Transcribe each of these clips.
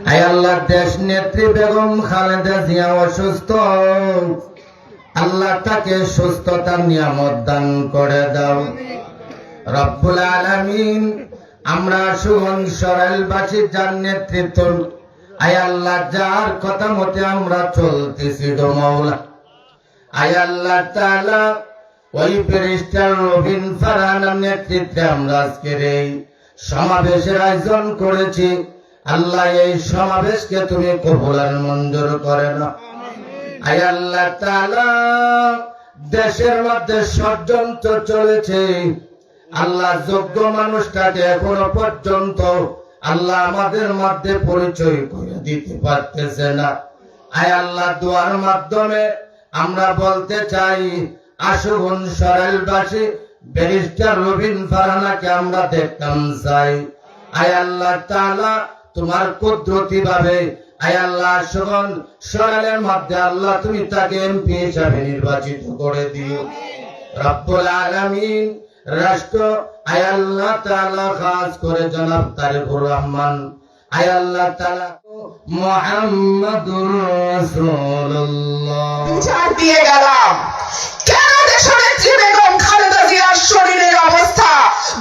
আয় আল্লাহ, দেশ নেত্রী বেগম খালেদা জিয়া অসুস্থ, আল্লাহ তাকে সুস্থতার নিয়ামত দান করে দাও রব্বুল আলামিন। আমরা সুমন সরাইলবাসী যার নেতৃত্ব, আয় আল্লাহ যার কথা মতে আমরা চলতেছি গো মাওলা, আয় আল্লাহ তাআলা ওই ব্যারিস্টার রবিন ফারহানার নেতৃত্বে আমরা আজকের এই সমাবেশের আয়োজন করেছি। আল্লাহ এই সমাবেশকে তুমি কবুল আর মঞ্জুর করে নাও। আয় আল্লাহ তাআলা দেশের মধ্যে ষড়যন্ত্র চলেছে, আল্লাহ যোগ্য মানুষটাকে এখনো পর্যন্ত আল্লাহ আমাদের মধ্যে পরিচয় করে দিতে পারতেছে না। আয় আল্লাহ দোয়ার মাধ্যমে আমরা বলতে চাই, আশুগঞ্জ সরাইলবাসী ব্যারিস্টার রবিন ফারহানাকে আমরা দেখতাম চাই। আয় আল্লাহ তাআলা তোমার কুদরতি ভাবে আয় আল্লাহ আশুগঞ্জ সরাইলের মধ্যে আল্লাহ তুমি তাকে এমপি হিসাবে নির্বাচিত করে দিও রব্বুল আলামিন। রাষ্ট্র আয় আল্লাহ তাআলা খাস করে জনাব তারেকুর রহমান, আয় আল্লাহ তাআলা মুহাম্মাদুর রাসূলুল্লাহ বিচার দিয়ে গেলাম। কেন দেশনেত্রী বেগম খালেদা জিয়ার শরীরের অবস্থা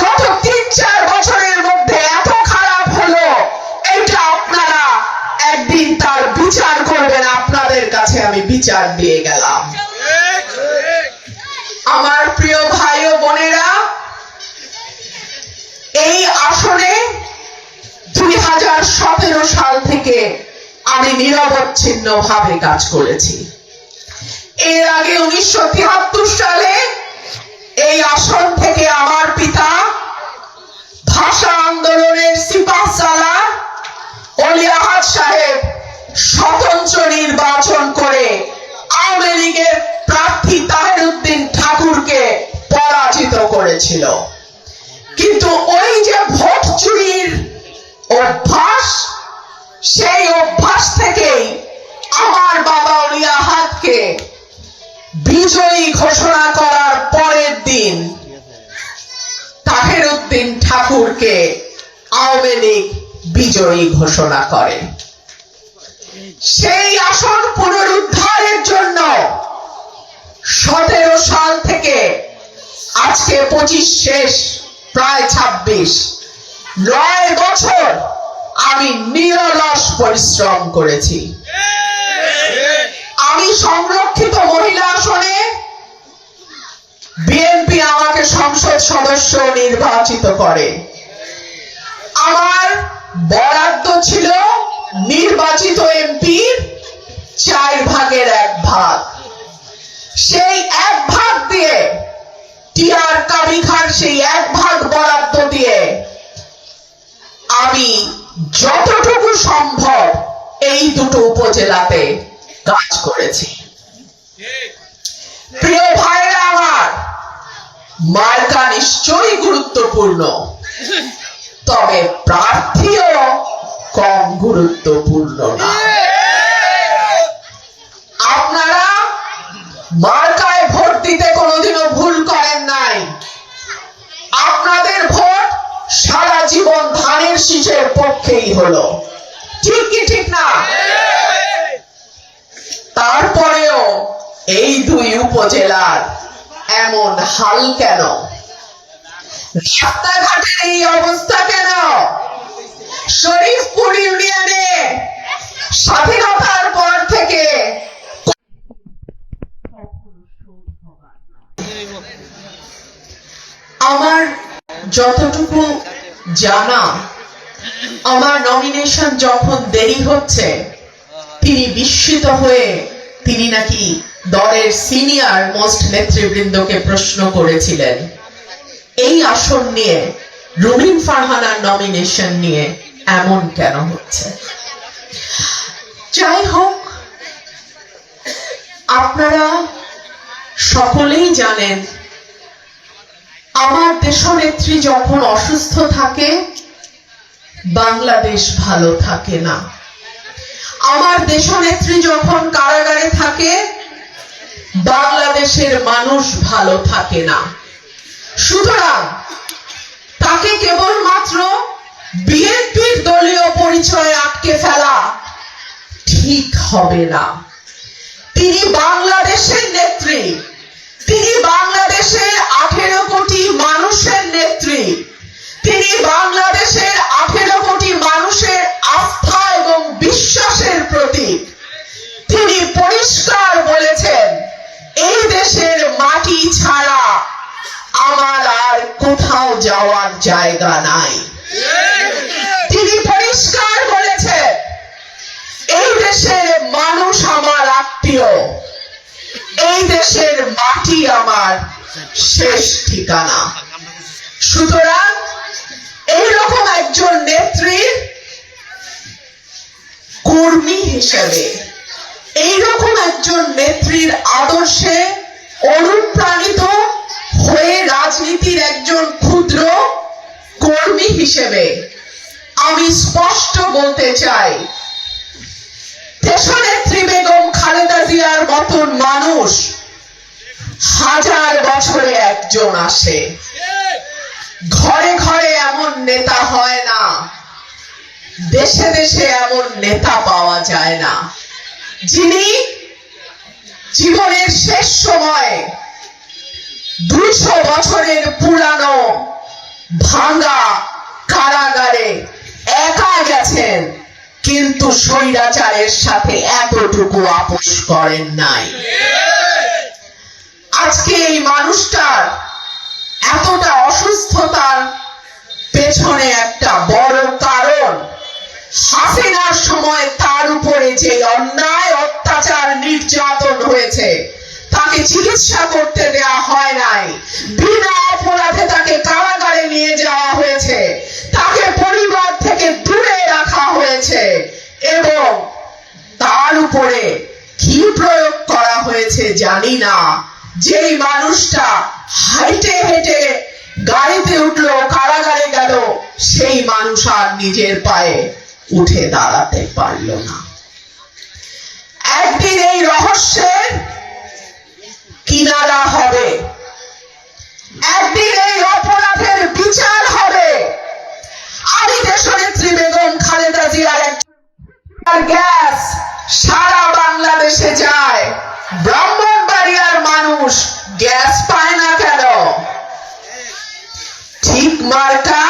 গত ৩-৪ বছরের মধ্যে এত খারাপ হলো, এটা আপনারা একদিন তার বিচার করবেন। আপনাদের কাছে আমি বিচার দিয়ে গেলাম। আমার প্রিয় ভাই ও বোনেরা, এই আসনে 2017 সাল থেকে আমি নিরবচ্ছিন্ন ভাবে কাজ করেছি। এর আগে 1973 সালে এই আসন থেকে আমার পিতা ভাষা আন্দোলনের সিপাহসালার অলি আহাদ সাহেব স্বতন্ত্র নির্বাচন করে আওয়ামী লীগের প্রার্থী তাহের উদ্দিন ঠাকুরকে পরাজিত করেছিল। কিন্তু ওই যে ভোট চুরির অভ্যাস, সেই অভ্যাস থেকেই আমার বাবা অলি আহাদকে বিজয়ী ঘোষণা করার পরের দিন তাহের উদ্দিন ঠাকুরকে আওয়ামী লীগ বিজয়ী ঘোষণা করে। সেই আসন পুনরুদ্ধারের জন্য 17 সাল থেকে আজকে 25 শেষ, প্রায় 26, 9 বছর আমি নিরলস পরিশ্রম করেছি। আমি সংরক্ষিত মহিলা আসনে বিএনপি আমাকে সংসদ সদস্য নির্বাচিত করে। আমার বরাদ্দ ছিল নির্বাচিত এমপির 4 ভাগের 1 ভাগ। সেই 1 ভাগ দিয়ে টিআর কাবি খান সেই 1 ভাগ বরাদ্দ দিয়ে আমি যতটুকু সম্ভব এই দুটো উপজেলাতে কাজ করেছি। প্রিয় ভাইরা আমার, মার্কা নিশ্চয়ই গুরুত্বপূর্ণ, তবে প্রার্থীও কম গুরুত্বপূর্ণ না। আপনারা মার্কায় ভোট দিতে কোনোদিনও ভুল করেন নাই। আপনাদের ভোট সারা জীবন ধানের শীষের পক্ষেই হলো, ঠিক কি ঠিক না? তারপরেও এই 2 উপজেলার এমন হাল কেন? রাস্তাঘাটের এই অবস্থা কেন? শরীফপুর ইউনিয়নে স্বাধীনতার পর থেকে আমার যতটুকু জানা, আমার নমিনেশন যখন দেরি হচ্ছে, তিনি বিস্মিত হয়ে তিনি নাকি দলের সিনিয়র মোস্ট নেতৃবৃন্দকে প্রশ্ন করেছিলেন এই আসন নিয়ে, রবিন ফারহানার নমিনেশন নিয়ে এমন কেন হচ্ছে। যাই হোক, আপনারা সকলেই জানেন আমার দেশনেত্রী যখন অসুস্থ থাকে বাংলাদেশ ভালো থাকে না। আমার দেশনেত্রী যখন কারাগারে থাকে বাংলাদেশের মানুষ ভালো থাকে না। সুতরাং তাকে কেবলমাত্র বিএনপির দলীয় পরিচয় আটকে ফেলা ঠিক হবে না। তিনি বাংলাদেশের নেত্রী, তিনি বাংলাদেশের 18 কোটি মানুষের নেত্রী, তিনি বাংলাদেশের 18 কোটি মানুষের আস্থা এবং বিশ্বাসের প্রতীক। তিনি পরিষ্কার বলেছেন, এই দেশের মাটি ছাড়া আমার আর কোথাও যাওয়ার জায়গা নাই। তিনি পরিষ্কার বলেছেন, এই দেশের মানুষ আমার আত্মীয়, এই দেশের মাটি আমার শেষ ঠিকানা। সুতরাং এইরকম একজন নেত্রীর কর্মী হিসেবে, এইরকম একজন নেত্রীর আদর্শে অনুপ্রাণিত হয়ে রাজনীতির একজন ক্ষুদ্র কর্মী হিসেবে আমি স্পষ্ট বলতে চাই, দেশনেত্রী বেগম খালেদা জিয়ার মতন মানুষ হাজার বছরে একজন আসে। ঘরে ঘরে এমন নেতা হয় না, দেশে দেশে এমন নেতা পাওয়া যায় না, যিনি জীবনের শেষ সময়ে 200 বছরের পুরানো ভাঙা কারাগারে একা গেছেন, কিন্তু স্বৈরাচারের সাথে এতটুকু আপোষ করেন নাই। আজকে এই মানুষটার এতটা অসুস্থতার পেছনে একটা বড় কারণ, হাসিনার সময় তার উপরে যে অন্যায় অত্যাচার নির্যাতন হয়েছে, তাকে চিকিৎসা করতে দেওয়া হয় নাই, বিনা অপরাধে তাকে কারাগারে নিয়ে যাওয়া হয়েছে, তাকে পরিবার থেকে দূরে রাখা হয়েছে, এবং তার উপরে কি প্রয়োগ করা হয়েছে জানি না। যেই মানুষটা হাইটে হেঁটে গাড়িতে উঠলো, কারাগারে গেল, সেই মানুষ আর নিজের পায়ে উঠে দাঁড়াতে পারল না। একদিন এই রহস্যের কিনারা হবে, একদিন এই অপরাধের বিচার হবে। আমি দেশনেত্রী বেগম খালেদা জিয়ার গ্যাস সারা বাংলাদেশে যায়, ব্রাহ্মণবাড়িয়ার মানুষ গ্যাস পায় না কেন? ঠিক মার্কা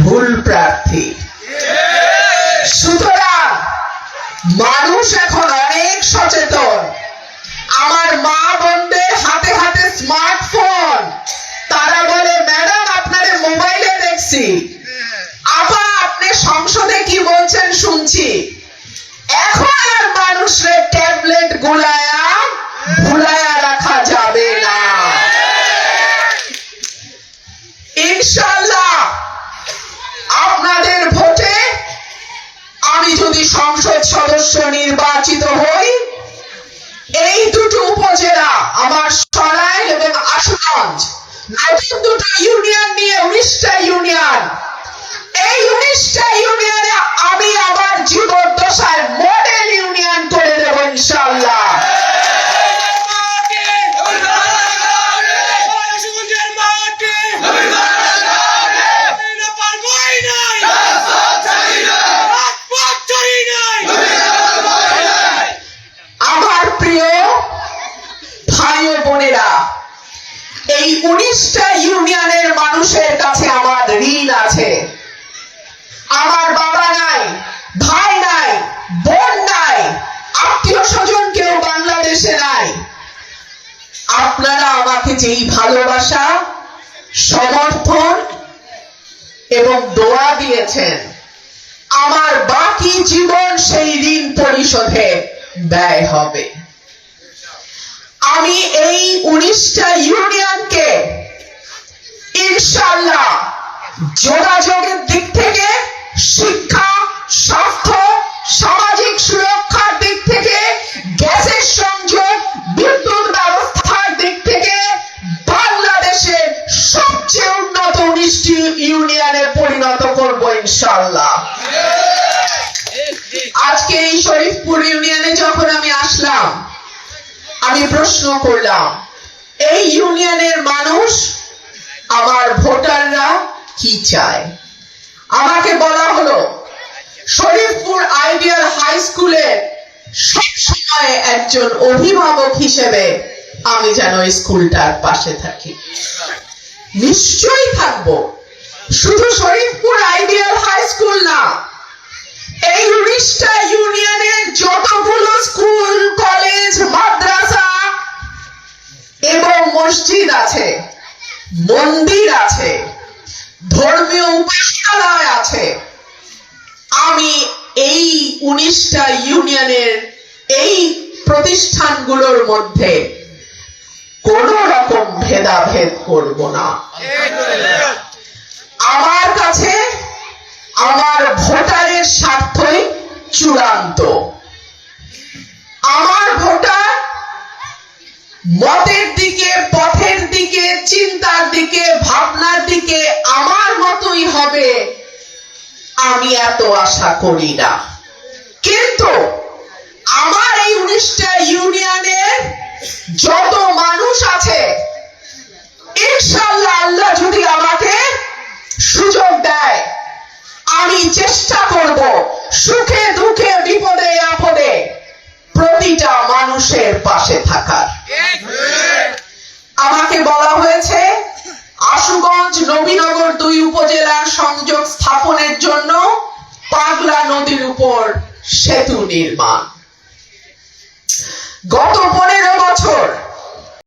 ভুল প্রার্থী। সুতরাং মানুষ এখন অনেক সচেতন। আমার মা বোনদের হাতে হাতে স্মার্টফোন, তারা বলে, ম্যাডাম আপনারে মোবাইলে দেখছি, আপা আপনি সংসদে কি বলছেন শুনছি। এখন আর মানুষের ট্যাবলেট গুলায়া ভুলায়া রাখা যাবে না। ইনশাআল্লাহ আপনাদের ভোটে আমি যদি সংসদ সদস্য নির্বাচিত হই, এই দুটো উপজেলা, আমার সরাইল এবং আশুগঞ্জ, নতুন দুটো ইউনিয়ন নিয়ে 19টা ইউনিয়ন, এই 19টা ইউনিয়নে আমি আমার জীবদ্দশায় মডেল ইউনিয়ন করে দেব ইনশাআল্লাহ। আমার প্রিয় ভাই ও বোনেরা, এই 19টা ইউনিয়নের মানুষের কাছে আমার ঋণ আছে। আমার বাবা নাই, ভাই নাই, বোন নাই, আত্মীয় স্বজন কেউ বাংলাদেশে নাই। আপনারা আমাকে যেই ভালোবাসা, সমর্থন এবং দোয়া দিয়েছেন, আমার বাকি জীবন সেই ঋণ পরিশোধে ব্যয় হবে। আমি এই 19টা ইউনিয়নকে ইনশাআল্লাহ যোগাযোগের দিক থেকে, শিক্ষা, স্বাস্থ্য, সামাজিক সুরক্ষার দিক থেকে, গ্যাসের সংযোগ, বিদ্যুৎ ব্যবস্থার দিক থেকে বাংলাদেশের সবচেয়ে উন্নত 19টি ইউনিয়নে পরিণত করব ইনশাআল্লাহ। আজকে এই শরীফপুর ইউনিয়নে যখন আমি আসলাম, আমি প্রশ্ন করলাম, এই ইউনিয়নের মানুষ, আমার ভোটাররা কি চায়? আমাকে বলা হলো শরীফপুর আইডিয়াল হাই স্কুলের সবসময় একজন অভিভাবক হিসেবে আমি যেন স্কুলটার পাশে থাকি। নিশ্চয়ই থাকবো। শুধু শরীফপুর আইডিয়াল হাই স্কুল না, এই 19টা ইউনিয়নের যতগুলো স্কুল, কলেজ, মাদ্রাসা এবং মসজিদ আছে, মন্দির আছে, ধর্মীয় উপাসনালয় আছে, আমি এই 19টা ইউনিয়নের এই প্রতিষ্ঠানগুলোর মধ্যে কোন রকম ভেদাভেদ করব না। আমার কাছে আমার ভোটারের স্বার্থই চূড়ান্ত। আমার ভোটার মতের দিকে, পথের দিকে, চিন্তার দিকে, ভাবনার দিকে আমার মতোই হবে আমি এত আশা করি না। কিন্তু আমার এই 19টা ইউনিয়নের যত মানুষ আছে, ইনশাআল্লাহ আল্লাহ যদি আমাকে সুযোগ দেয়, আমি চেষ্টা করব সুখে দুঃখে বিপদে আপদে প্রতিটা মানুষের পাশে থাকার। আমাকে বলা হয়েছে আশুগঞ্জ নবীনগর 2 উপজেলার সংযোগ স্থাপনের জন্য পাগলা নদীর উপর সেতু নির্মাণ। গত 15 বছর